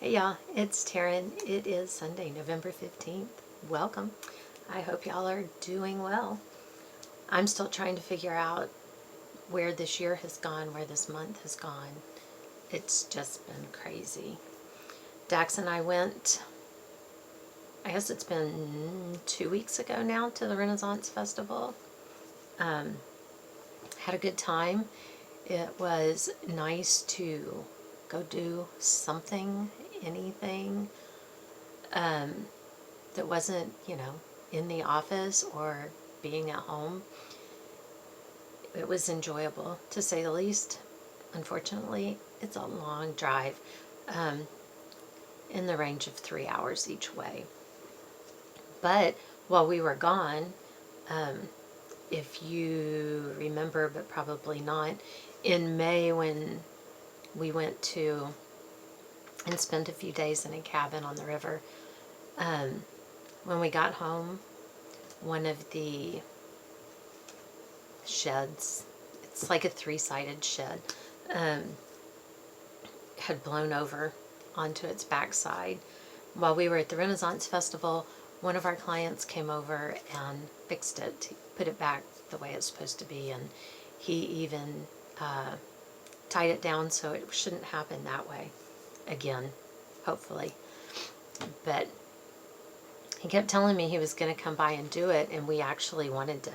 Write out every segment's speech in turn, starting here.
Hey y'all, it's Taryn. It is Sunday, November 15th. Welcome. I hope y'all are doing well. I'm still trying to figure out where this year has gone, where this month has gone. It's just been crazy. Dax and I went, I guess it's been 2 weeks ago now, to the Renaissance Festival. Had a good time. It was nice to go do something, anything that wasn't, in the office or being at home. It was enjoyable, to say the least. Unfortunately, it's a long drive, in the range of 3 hours each way. But while we were gone, if you remember, but probably not, in May when we went to and spent a few days in a cabin on the river, when we got home, one of the sheds, it's like a three-sided shed, had blown over onto its backside. While we were at the Renaissance Festival, one of our clients came over and fixed it, put it back the way it's supposed to be, and he even tied it down so it shouldn't happen that way again, hopefully. But he kept telling me he was going to come by and do it, and we actually wanted to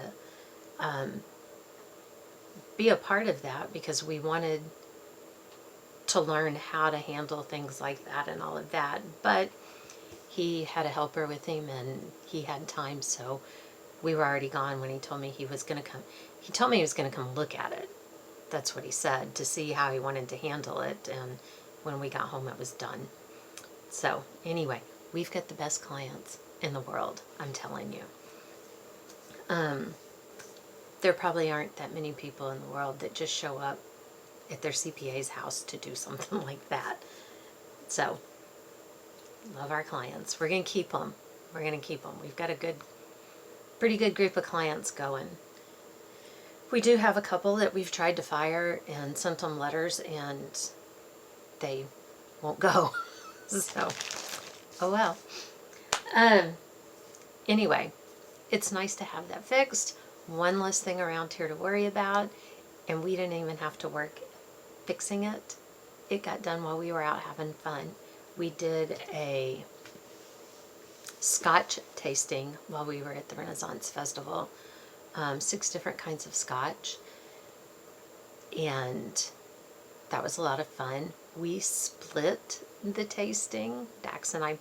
be a part of that because we wanted to learn how to handle things like that and all of that. But he had a helper with him and he had time, so we were already gone when he told me he was going to come. He told me he was going to come look at it. That's what he said, to see how he wanted to handle it, and when we got home it was done. So anyway, we've got the best clients in the world, I'm telling you. There probably aren't that many people in the world that just show up at their CPA's house to do something like that. So, love our clients. We're going to keep them. We're going to keep them. We've got a pretty good group of clients going. We do have a couple that we've tried to fire and sent them letters and they won't go. So, oh well. Anyway, it's nice to have that fixed. One less thing around here to worry about, and we didn't even have to work fixing it. It got done while we were out having fun. We did a scotch tasting while we were at the Renaissance Festival. 6 different kinds of scotch, and that was a lot of fun. We split the tasting. Dax and I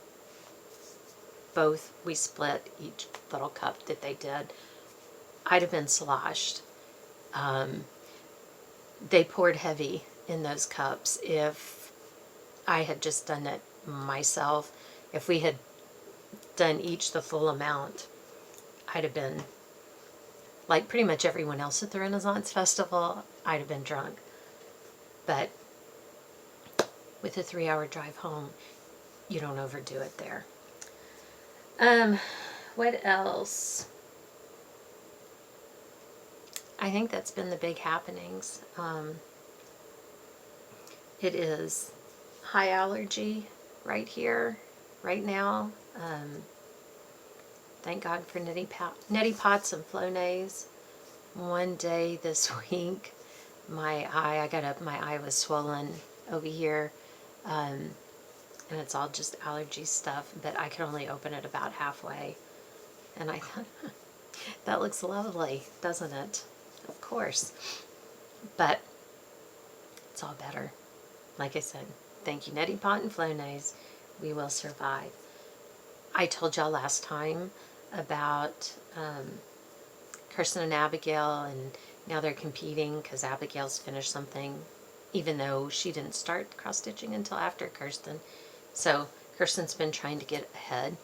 we split each little cup that they did. I'd have been sloshed. They poured heavy in those cups. If I had just done it myself, if we had done each the full amount, I'd have been, like pretty much everyone else at the Renaissance Festival, I'd have been drunk. But with a 3-hour drive home, you don't overdo it there. What else? I think that's been the big happenings. It is high allergy right here, right now. Thank God for neti pots and Flonase. One day this week, I got up, my eye was swollen over here, and it's all just allergy stuff, but I could only open it about halfway. And I thought, that looks lovely, doesn't it? Of course. But it's all better. Like I said, thank you, Neti Pot and Flonase. We will survive. I told y'all last time about Kirsten and Abigail, and now they're competing because Abigail's finished something, even though she didn't start cross-stitching until after Kirsten. So Kirsten's been trying to get ahead.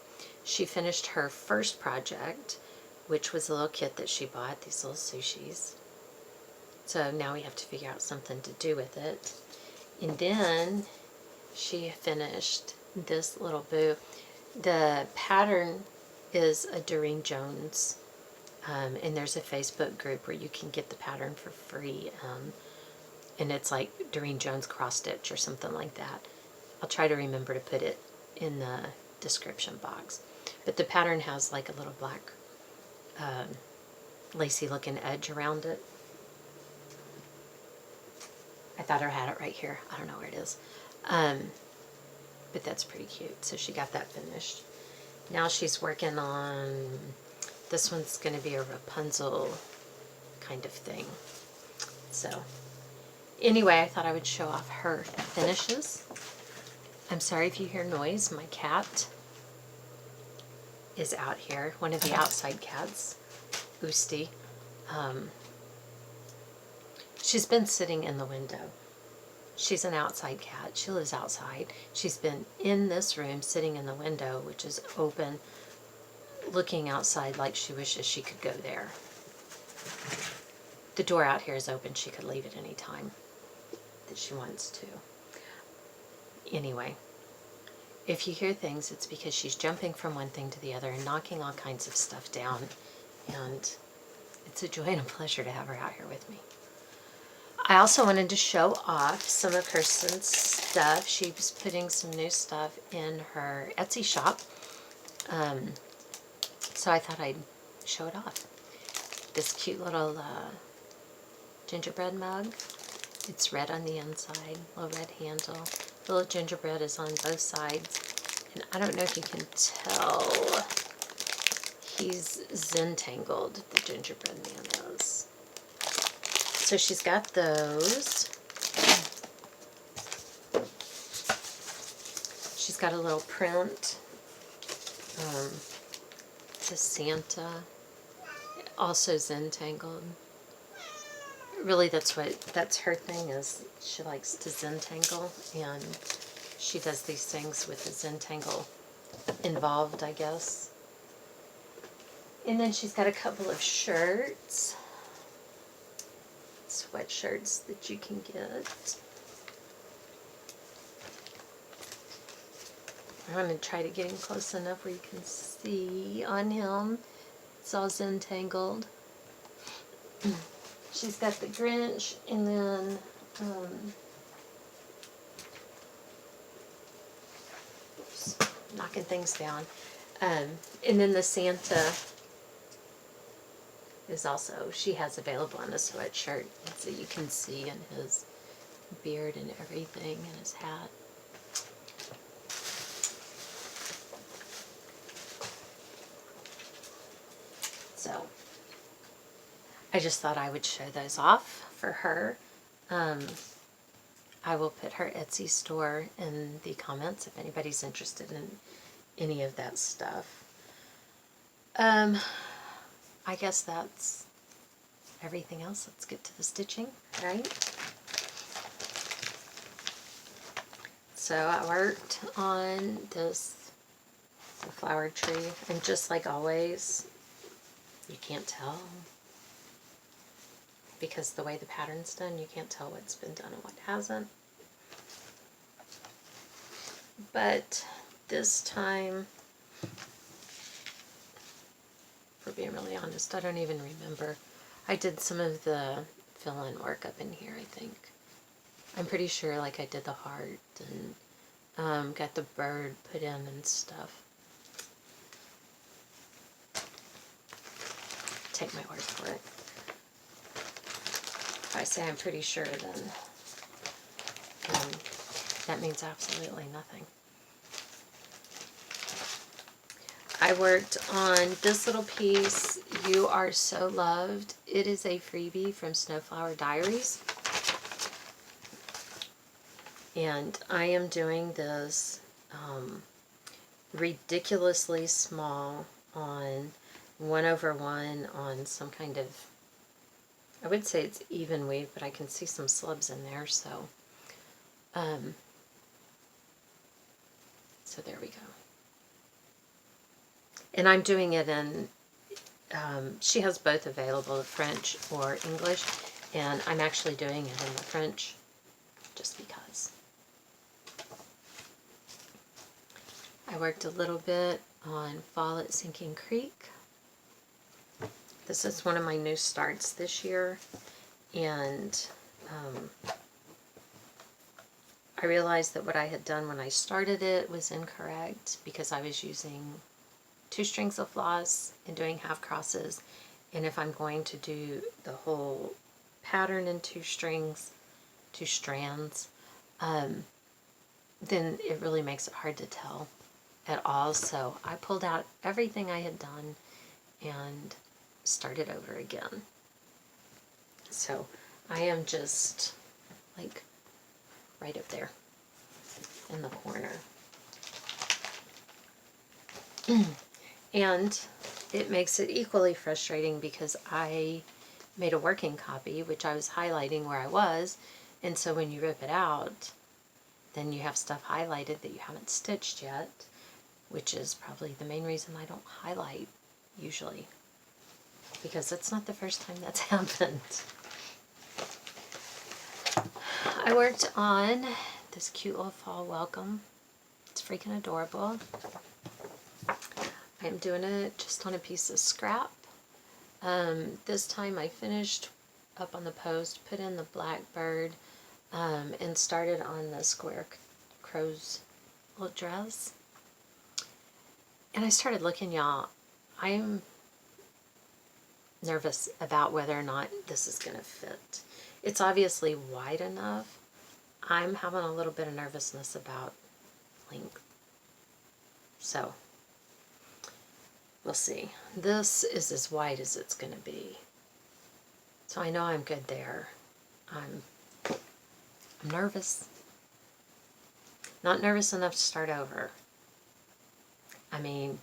She finished her first project, which was a little kit that she bought, these little sushis. So now we have to figure out something to do with it. And then she finished this little boo. The pattern is a Doreen Jones, and there's a Facebook group where you can get the pattern for free, and it's like Doreen Jones cross stitch or something like that. I'll try to remember to put it in the description box. But the pattern has like a little black lacy looking edge around it. I thought I had it right here. I don't know where it is. But that's pretty cute. So she got that finished. Now she's working on, this one's going to be a Rapunzel kind of thing. So anyway, I thought I would show off her finishes. I'm sorry if you hear noise. My cat is out here. One of the outside cats, Oosty. She's been sitting in the window. She's an outside cat. She lives outside. She's been in this room sitting in the window, which is open, looking outside like she wishes she could go there. The door out here is open. She could leave at any time that she wants to. Anyway, if you hear things, it's because she's jumping from one thing to the other and knocking all kinds of stuff down. And it's a joy and a pleasure to have her out here with me. I also wanted to show off some of Kirsten's stuff. She was putting some new stuff in her Etsy shop. So I thought I'd show it off. This cute little gingerbread mug. It's red on the inside, little red handle. The little gingerbread is on both sides. And I don't know if you can tell, he's Zen-tangled, the gingerbread man is. So she's got those. She's got a little print. It's a Santa. Also Zen-tangled. Really, that's her thing, is she likes to Zen-tangle, and she does these things with the Zen-tangle involved, I guess. And then she's got a couple of shirts. Sweatshirts that you can get. I'm going to try to get him close enough where you can see on him. It's all Zen-tangled. She's got the Grinch, and then oops, knocking things down. And then the Santa is also, she has available in a sweatshirt, so you can see in his beard and everything, and his hat. So I just thought I would show those off for her. I will put her Etsy store in the comments if anybody's interested in any of that stuff. I guess that's everything else. Let's get to the stitching, right? So I worked on this flower tree, and just like always, you can't tell. Because the way the pattern's done, you can't tell what's been done and what hasn't. But this time, for being really honest, I don't even remember. I did some of the fill-in work up in here, I think. I'm pretty sure like I did the heart and got the bird put in and stuff. Take my word for it. If I say I'm pretty sure, then that means absolutely nothing. I worked on this little piece, You Are So Loved. It is a freebie from Snowflower Diaries. And I am doing this ridiculously small on 1/1 on some kind of, I would say it's even weave, but I can see some slubs in there, so so there we go. And I'm doing it in, she has both available, French or English, and I'm actually doing it in the French just because. I worked a little bit on Fall at Sinking Creek. This is one of my new starts this year, and I realized that what I had done when I started it was incorrect because I was using 2 strings of floss and doing half crosses. And if I'm going to do the whole pattern in 2 strings, 2 strands, then it really makes it hard to tell at all. So I pulled out everything I had done and started over again. So I am just like right up there in the corner. And it makes it equally frustrating because I made a working copy, which I was highlighting where I was, and so when you rip it out, then you have stuff highlighted that you haven't stitched yet, which is probably the main reason I don't highlight usually, because it's not the first time that's happened. I worked on this cute little fall welcome. It's freaking adorable. I'm doing it just on a piece of scrap. This time I finished up on the post, put in the blackbird, and started on the square crow's little dress. And I started looking, y'all. I'm nervous about whether or not this is going to fit. It's obviously wide enough. I'm having a little bit of nervousness about length. So, we'll see. This is as wide as it's going to be. So I know I'm good there. I'm nervous. Not nervous enough to start over. I mean,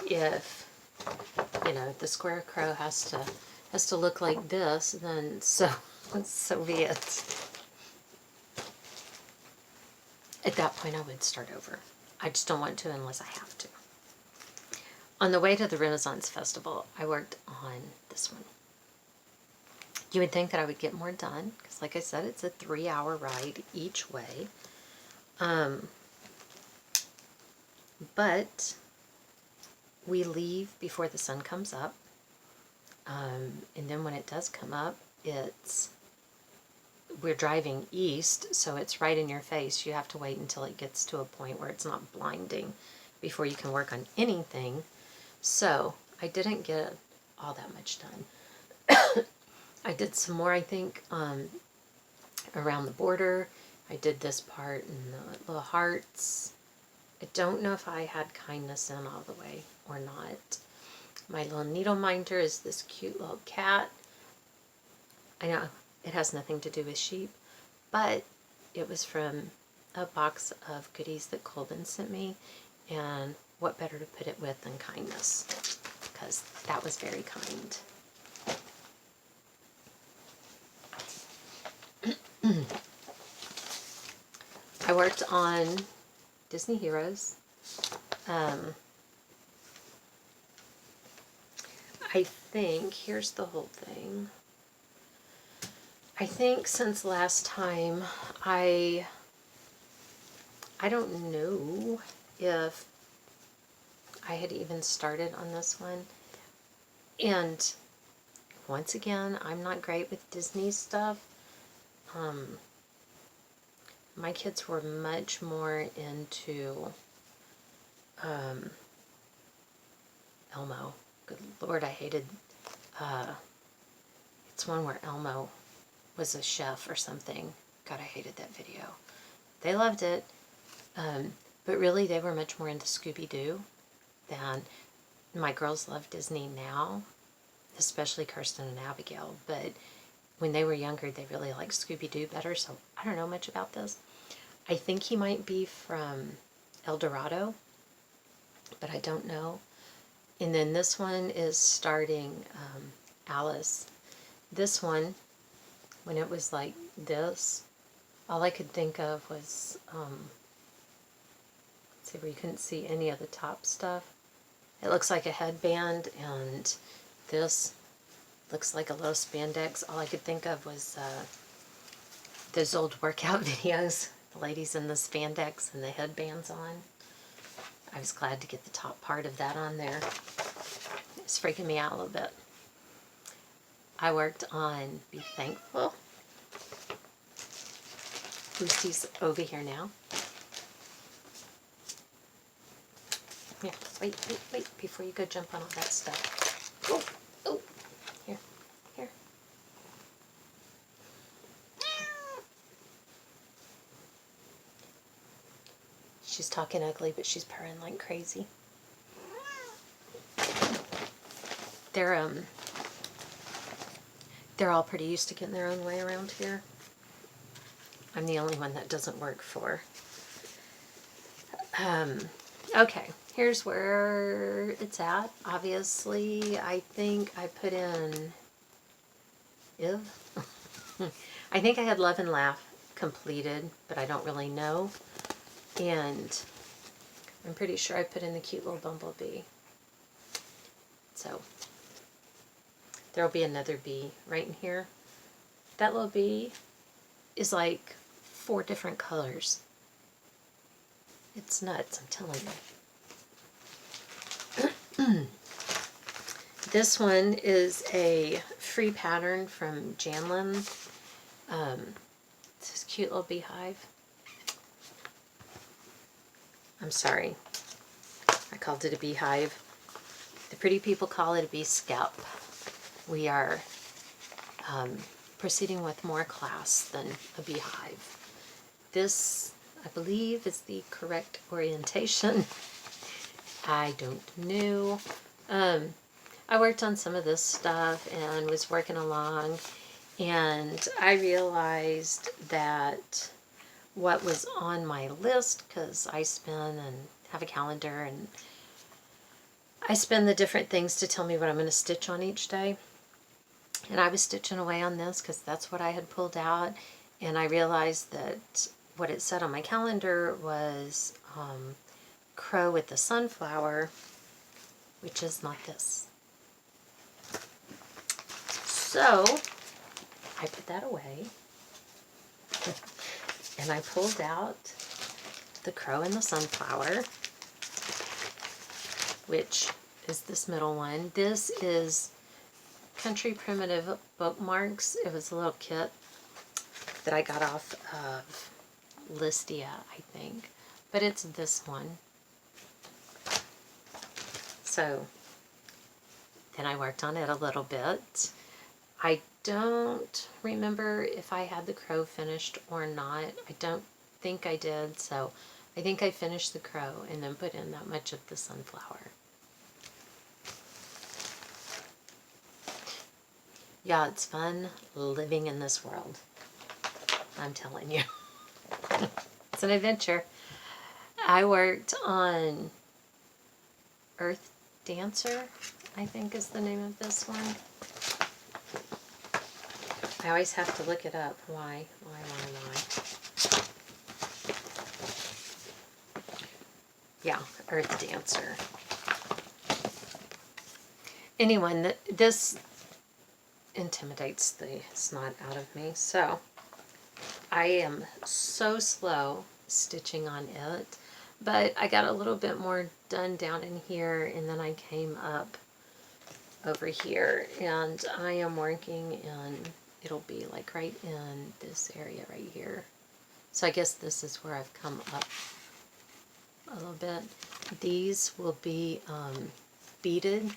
if, you know, the square crow has to look like this, then so be it. At that point, I would start over. I just don't want to unless I have to. On the way to the Renaissance Festival, I worked on this one. You would think that I would get more done, because like I said, it's a 3-hour ride each way. But we leave before the sun comes up. And then when it does come up, we're driving east, so it's right in your face. You have to wait until it gets to a point where it's not blinding before you can work on anything. So I didn't get all that much done. I did some more, I think, around the border. I did this part and the little hearts. I don't know if I had kindness in all the way or not. My little needle minder is this cute little cat. I know it has nothing to do with sheep, but it was from a box of goodies that Colvin sent me, and what better to put it with than kindness, because that was very kind. I worked on Disney Heroes. I think, here's the whole thing. I think since last time, I don't know if I had even started on this one. And once again, I'm not great with Disney stuff. My kids were much more into Elmo. Good Lord, I hated, it's one where Elmo was a chef or something. God, I hated that video. They loved it, but really they were much more into Scooby-Doo than, my girls love Disney now, especially Kirsten and Abigail, but when they were younger, they really liked Scooby-Doo better, so I don't know much about this. I think he might be from El Dorado, but I don't know. And then this one is starting Alice. This one, when it was like this, all I could think of was, let's see, where you couldn't see any of the top stuff. It looks like a headband, and this looks like a little spandex. All I could think of was those old workout videos, the ladies in the spandex and the headbands on. I was glad to get the top part of that on there. It's freaking me out a little bit. I worked on Be Thankful. Lucy's over here now. Yeah, wait, before you go jump on all that stuff. Oh, oh, here. She's talking ugly, but she's purring like crazy. They're all pretty used to getting their own way around here. I'm the only one that doesn't work for. Okay, here's where it's at. Obviously, I think I put in Iv. I think I had Love and Laugh completed, but I don't really know. And I'm pretty sure I put in the cute little bumblebee. So there'll be another bee right in here. That little bee is like 4 different colors. It's nuts, I'm telling you. This one is a free pattern from Janlin. It's this cute little beehive. I'm sorry, I called it a beehive. The pretty people call it a bee scalp. We are proceeding with more class than a beehive. This, I believe, is the correct orientation. I don't know. I worked on some of this stuff and was working along, and I realized that what was on my list, because I spin and have a calendar, and I spin the different things to tell me what I'm going to stitch on each day. And I was stitching away on this because that's what I had pulled out, and I realized that what it said on my calendar was crow with the sunflower, which is not this. So I put that away and I pulled out the crow and the sunflower, which is this middle one. This is Country Primitive Bookmarks. It was a little kit that I got off of Listia, I think. But it's this one. So then I worked on it a little bit. I don't remember if I had the crow finished or not. I don't think I did, so I think I finished the crow and then put in that much of the sunflower. Yeah, it's fun living in this world. I'm telling you. It's an adventure. I worked on Earth Dancer, I think is the name of this one. I always have to look it up. Why? Yeah, Earth Dancer. Anyway, this intimidates the snot out of me. So I am so slow stitching on it, but I got a little bit more done down in here, and then I came up over here, and I am working in, it'll be like right in this area right here. So I guess this is where I've come up a little bit. These will be beaded.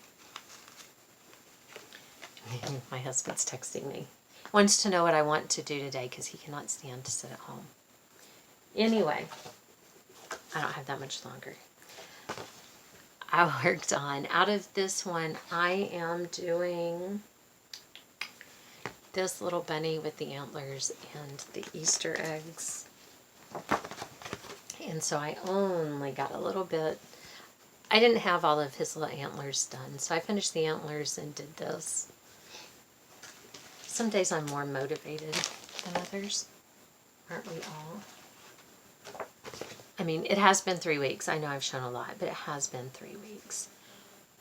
My husband's texting me. Wants to know what I want to do today because he cannot stand to sit at home. Anyway, I don't have that much longer. I worked on, out of this one, I am doing this little bunny with the antlers and the Easter eggs. And so I only got a little bit. I didn't have all of his little antlers done, so I finished the antlers and did this. Some days I'm more motivated than others. Aren't we all? I mean, it has been 3 weeks. I know I've shown a lot, but it has been 3 weeks.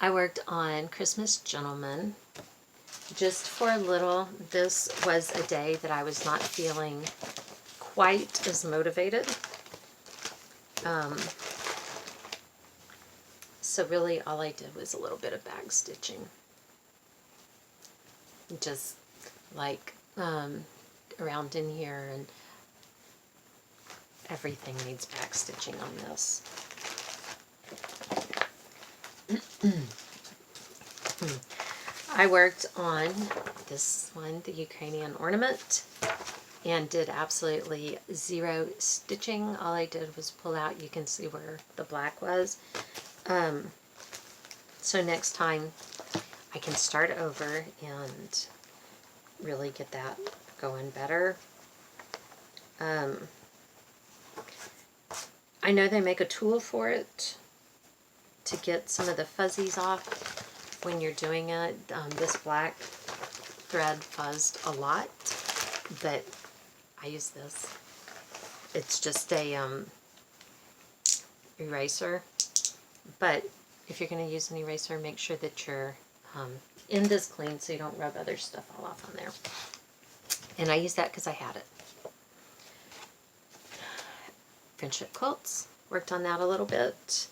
I worked on Christmas Gentleman just for a little. This was a day that I was not feeling quite as motivated. So really all I did was a little bit of bag stitching. Just like around in here, and everything needs back stitching on this. I worked on this one, the Ukrainian ornament, and did absolutely zero stitching. All I did was pull out, you can see where the black was. So next time I can start over and really get that going better. I know they make a tool for it to get some of the fuzzies off when you're doing it. This black thread fuzzed a lot, but I use this. It's just a eraser, but if you're going to use an eraser, make sure that your end is clean so you don't rub other stuff all off on there. And I use that because I had it. Friendship quilts, worked on that a little bit,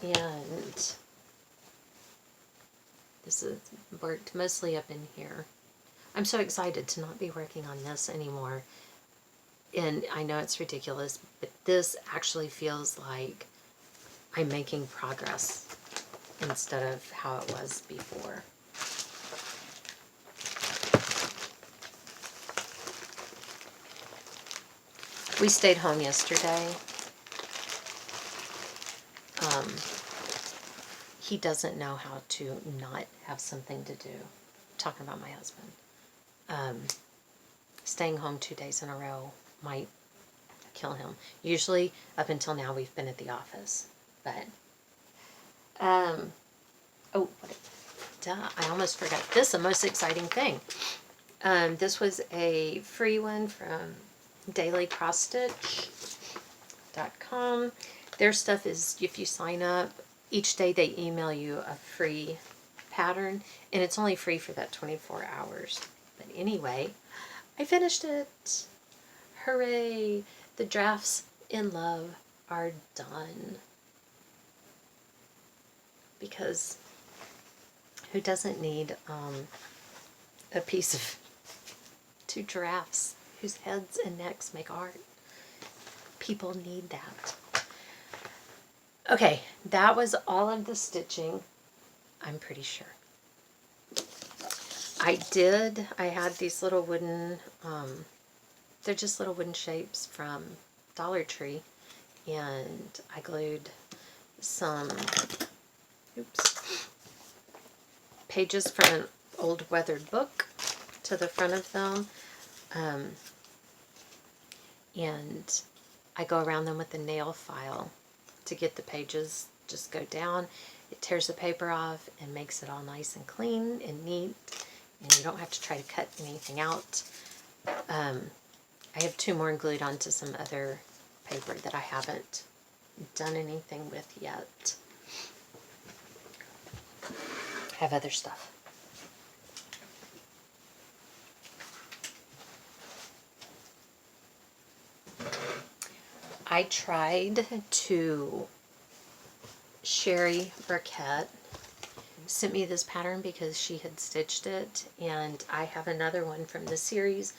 and this is worked mostly up in here. I'm so excited to not be working on this anymore, and I know it's ridiculous, but this actually feels like I'm making progress instead of how it was before. We stayed home yesterday. He doesn't know how to not have something to do. I'm talking about my husband. Staying home 2 days in a row might kill him. Usually, up until now, we've been at the office. But, I almost forgot. This is the most exciting thing. This was a free one from dailycrossstitch.com. Their stuff is, if you sign up, each day they email you a free pattern, and it's only free for that 24 hours. But anyway, I finished it. Hooray! The drafts in love are done. Because who doesn't need a piece of 2 giraffes whose heads and necks make art? People need that. Okay, that was all of the stitching, I'm pretty sure. I had these little wooden, they're just little wooden shapes from Dollar Tree, and I glued some, pages from an old weathered book to the front of them, and I go around them with a nail file to get the pages just go down. It tears the paper off and makes it all nice and clean and neat, and you don't have to try to cut anything out. I have 2 more glued onto some other paper that I haven't done anything with yet. I have other stuff. I tried to, Sherry Burkett sent me this pattern because she had stitched it, and I have another one from the series.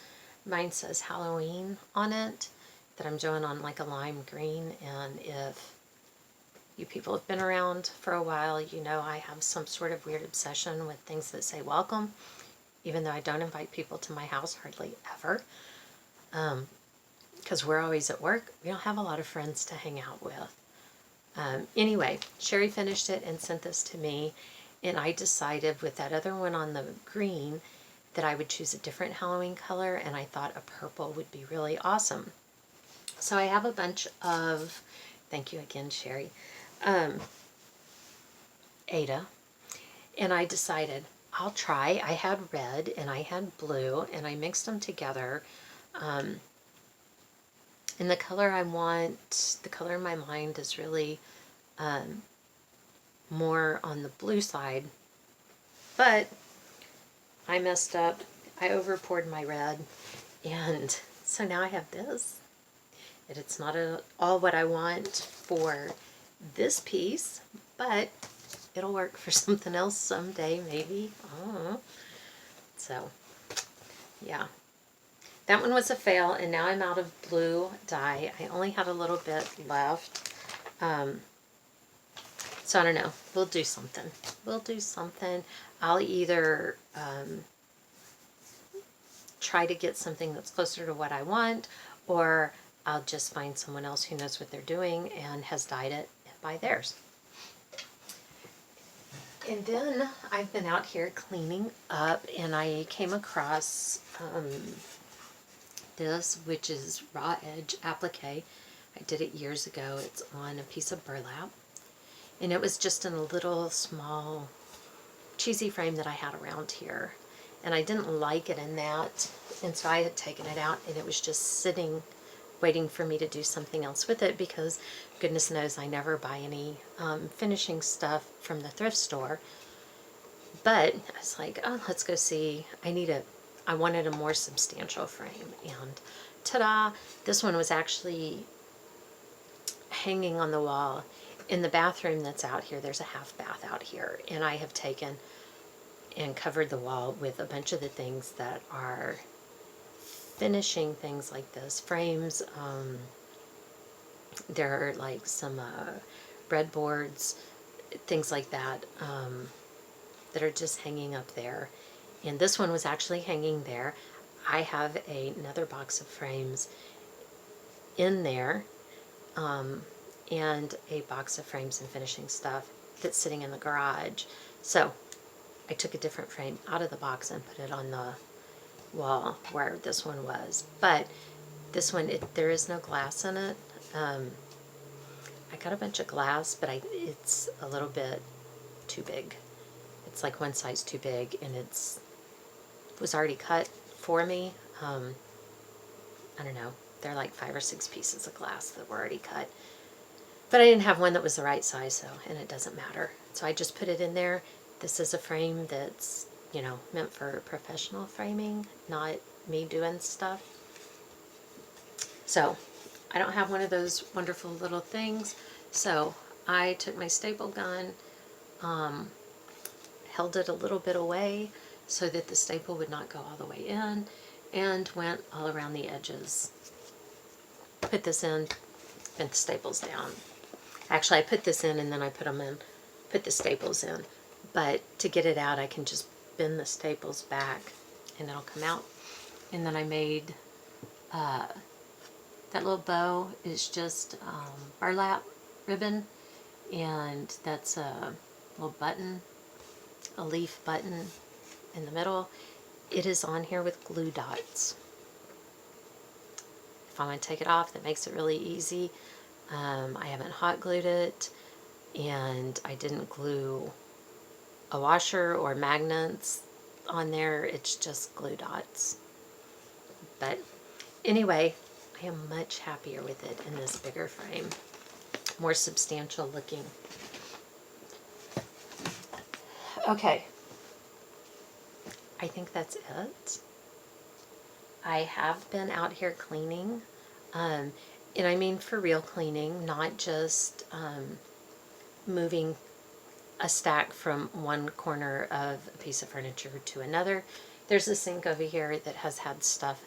Mine says Halloween on it that I'm doing on like a lime green, and if you people have been around for a while, you know I have some sort of weird obsession with things that say welcome, even though I don't invite people to my house hardly ever. Because we're always at work. We don't have a lot of friends to hang out with. Anyway, Sherry finished it and sent this to me, and I decided with that other one on the green that I would choose a different Halloween color, and I thought a purple would be really awesome. So I have a bunch of, thank you again, Sherry, Ada, and I decided I'll try. I had red and I had blue, and I mixed them together. And the color I want, the color in my mind is really more on the blue side. But I messed up. I over poured my red. And so now I have this. And it's not all what I want for this piece, but it'll work for something else someday, maybe. I don't know. So, yeah. that one was a fail, and now I'm out of blue dye. I only had a little bit left. So I don't know. We'll do something. We'll do something. I'll either try to get something that's closer to what I want, or I'll just find someone else who knows what they're doing and has dyed it and buy theirs. And then I've been out here cleaning up, and I came across this, which is raw edge applique. I did it years ago. It's on a piece of burlap, and it was just in a little small cheesy frame that I had around here, and I didn't like it in that, and so I had taken it out, and it was just sitting waiting for me to do something else with it, because goodness knows I never buy any finishing stuff from the thrift store. But I was like, oh, let's go see. I wanted a more substantial frame, and ta-da, this one was actually hanging on the wall in the bathroom that's out here. There's a half bath out here, and I have taken and covered the wall with a bunch of the things that are finishing things like this. Frames, there are like some breadboards, things like that, that are just hanging up there. And this one was actually hanging there. I have another box of frames in there, and a box of frames and finishing stuff that's sitting in the garage. So I took a different frame out of the box and put it on the wall where this one was. But this one, there is no glass in it. I got a bunch of glass, but it's a little bit too big. It's like one size too big, and it was already cut for me. I don't know, they're like 5 or 6 pieces of glass that were already cut. But I didn't have one that was the right size, so, and it doesn't matter. So I just put it in there. This is a frame that's, you know, meant for professional framing, not me doing stuff. So I don't have one of those wonderful little things. So I took my staple gun, held it a little bit away so that the staple would not go all the way in, and went all around the edges. Put this in, bent the staples down. Actually, I put this in and then I put the staples in. But to get it out, I can just bend the staples back and it'll come out. And then I made, that little bow is just burlap ribbon, and that's a little button, a leaf button in the middle. It is on here with glue dots. If I want to take it off, that makes it really easy. I haven't hot glued it, and I didn't glue a washer or magnets on there. It's just glue dots. But anyway, I am much happier with it in this bigger frame, more substantial looking. Okay, I think that's it. I have been out here cleaning, and I mean for real cleaning, not just moving a stack from one corner of a piece of furniture to another. There's a sink over here that has had stuff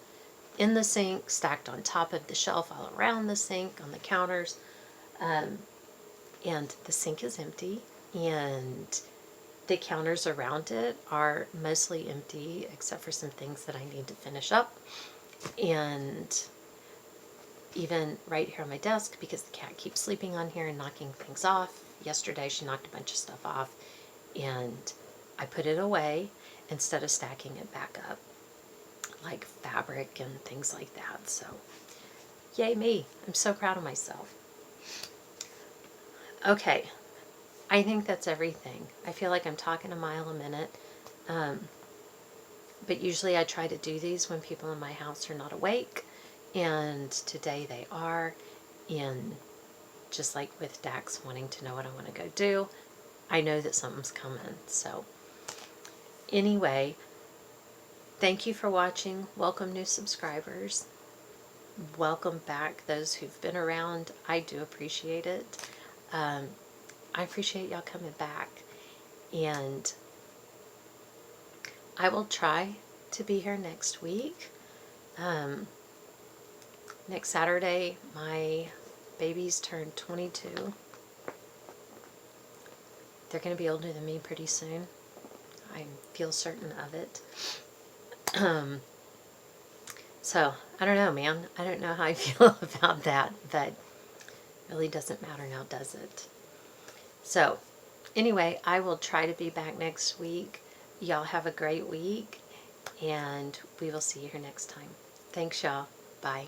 in the sink, stacked on top of the shelf, all around the sink, on the counters, and the sink is empty, and the counters around it are mostly empty except for some things that I need to finish up. And even right here on my desk, because the cat keeps sleeping on here and knocking things off. Yesterday she knocked a bunch of stuff off, and I put it away instead of stacking it back up, like fabric and things like that. So yay me, I'm so proud of myself. Okay, I think that's everything. I feel like I'm talking a mile a minute, but usually I try to do these when people in my house are not awake, and today they are. And just like with Dax wanting to know what I want to go do, I know that something's coming. So anyway, thank you for watching. Welcome new subscribers. Welcome back those who've been around. I do appreciate it. I appreciate y'all coming back, and I will try to be here next week. Next Saturday, my babies turn 22. They're going to be older than me pretty soon. I feel certain of it. So, I don't know, man. I don't know how I feel about that, but it really doesn't matter now, does it? So, anyway, I will try to be back next week. Y'all have a great week, and we will see you here next time. Thanks, y'all. Bye.